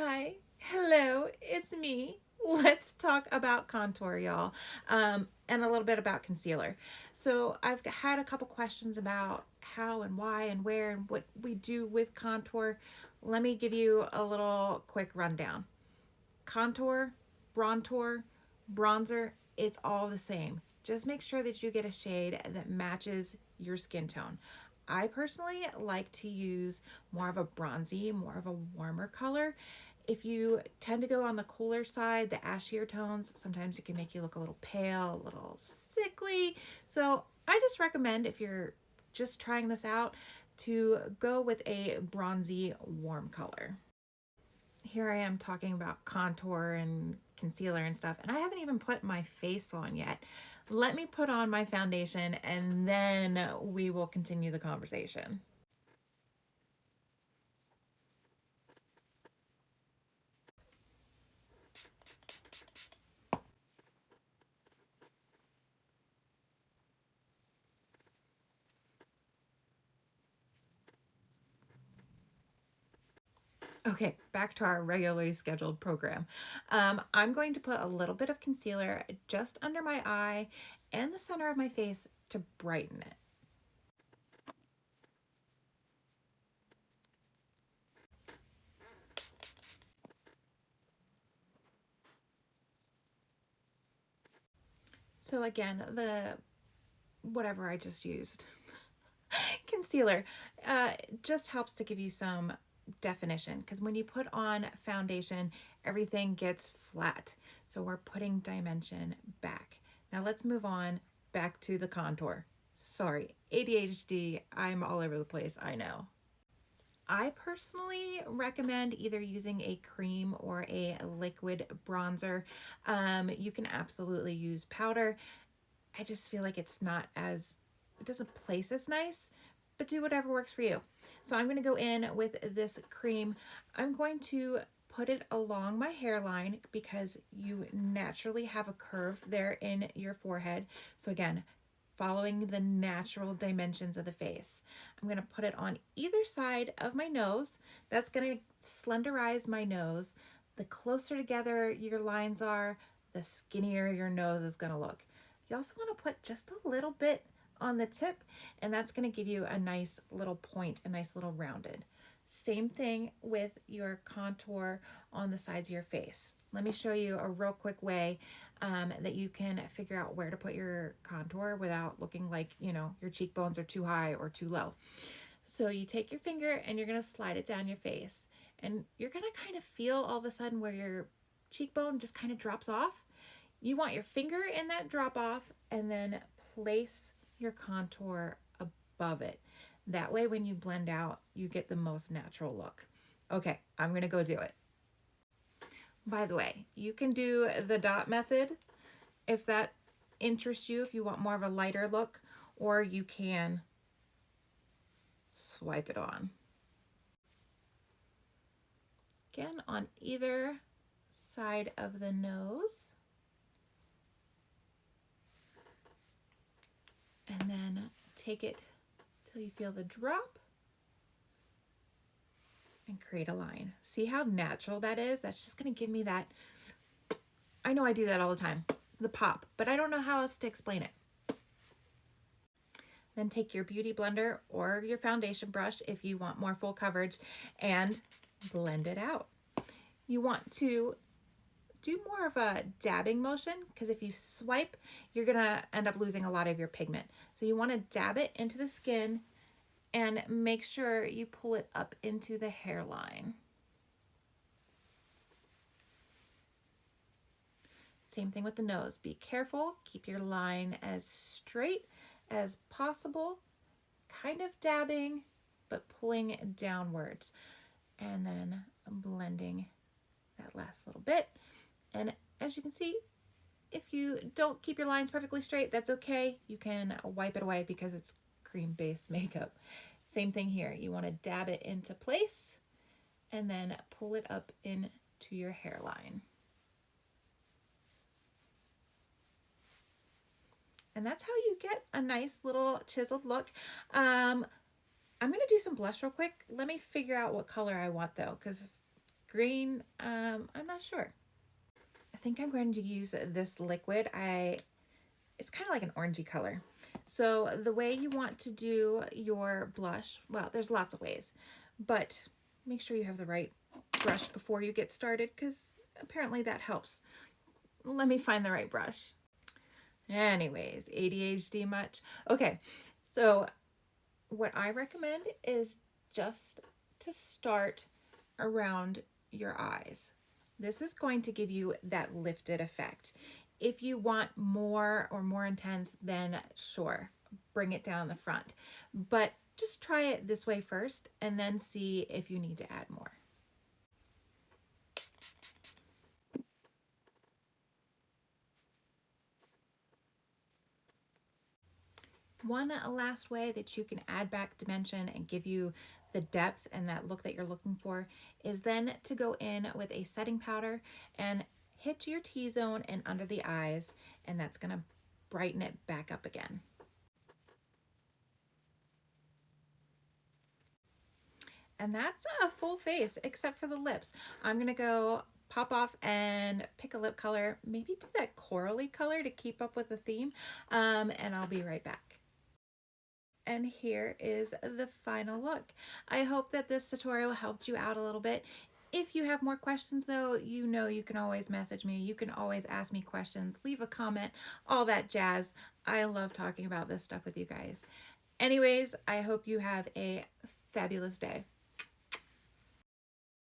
Hi, hello, it's me. Let's talk about contour, y'all, and a little bit about concealer. So I've had a couple questions about how and why and where and what we do with contour. Let me give you a little quick rundown. Contour, bronzer, bronzer, it's all the same. Just make sure that you get a shade that matches your skin tone. I personally like to use more of a bronzy, more of a warmer color. If you tend to go on the cooler side, the ashier tones, sometimes it can make you look a little pale, a little sickly. So I just recommend, if you're just trying this out, to go with a bronzy warm color. Here I am talking about contour and concealer and stuff, and I haven't even put my face on yet. Let me put on my foundation and then we will continue the conversation. Okay, back to our regularly scheduled program. I'm going to put a little bit of concealer just under my eye and the center of my face to brighten it. So again, the whatever I just used, concealer, just helps to give you some definition, because when you put on foundation, everything gets flat. So we're putting dimension back. Now let's move on back to the contour. Sorry, ADHD, I'm all over the place, I know. I personally recommend either using a cream or a liquid bronzer. You can absolutely use powder. I just feel like it's not as, it doesn't place as nice, but do whatever works for you. So I'm going to go in with this cream. I'm going to put it along my hairline because you naturally have a curve there in your forehead. So again, following the natural dimensions of the face. I'm going to put it on either side of my nose. That's going to slenderize my nose. The closer together your lines are, the skinnier your nose is going to look. You also want to put just a little bit on the tip, and that's going to give you a nice little point, a nice little rounded. Same thing with your contour on the sides of your face. Let me show you a real quick way that you can figure out where to put your contour without looking like, your cheekbones are too high or too low. So you take your finger and you're going to slide it down your face, and you're going to kind of feel all of a sudden where your cheekbone just kind of drops off. You want your finger in that drop off and then place your contour above it. That way, when you blend out, you get the most natural look. Okay, I'm gonna go do it. By the way, you can do the dot method if that interests you, if you want more of a lighter look, or you can swipe it on. Again, on either side of the nose. And then take it till you feel the drop and create a line. See how natural that is? That's just gonna give me that, I know I do that all the time, the pop, but I don't know how else to explain it. Then take your beauty blender or your foundation brush if you want more full coverage and blend it out. You want to do more of a dabbing motion, because if you swipe, you're gonna end up losing a lot of your pigment. So you wanna dab it into the skin and make sure you pull it up into the hairline. Same thing with the nose. Be careful, keep your line as straight as possible, kind of dabbing, but pulling downwards. And then blending that last little bit. And as you can see, if you don't keep your lines perfectly straight, that's okay. You can wipe it away because it's cream-based makeup. Same thing here. You want to dab it into place and then pull it up into your hairline. And that's how you get a nice little chiseled look. I'm going to do some blush real quick. Let me figure out what color I want though, because green. I'm not sure. I think I'm going to use this liquid. It's kind of like an orangey color. So the way you want to do your blush, well, there's lots of ways, but make sure you have the right brush before you get started, because apparently that helps. Let me find the right brush. Anyways, ADHD much? Okay, so what I recommend is just to start around your eyes. This is going to give you that lifted effect. If you want more or more intense, then sure, bring it down the front. But just try it this way first and then see if you need to add more. One last way that you can add back dimension and give you the depth and that look that you're looking for is then to go in with a setting powder and hit your T-zone and under the eyes, and that's going to brighten it back up again. And that's a full face except for the lips. I'm going to go pop off and pick a lip color, maybe do that corally color to keep up with the theme, and I'll be right back. And here is the final look. I hope that this tutorial helped you out a little bit. If you have more questions though, you know you can always message me. You can always ask me questions, leave a comment, all that jazz. I love talking about this stuff with you guys. Anyways, I hope you have a fabulous day.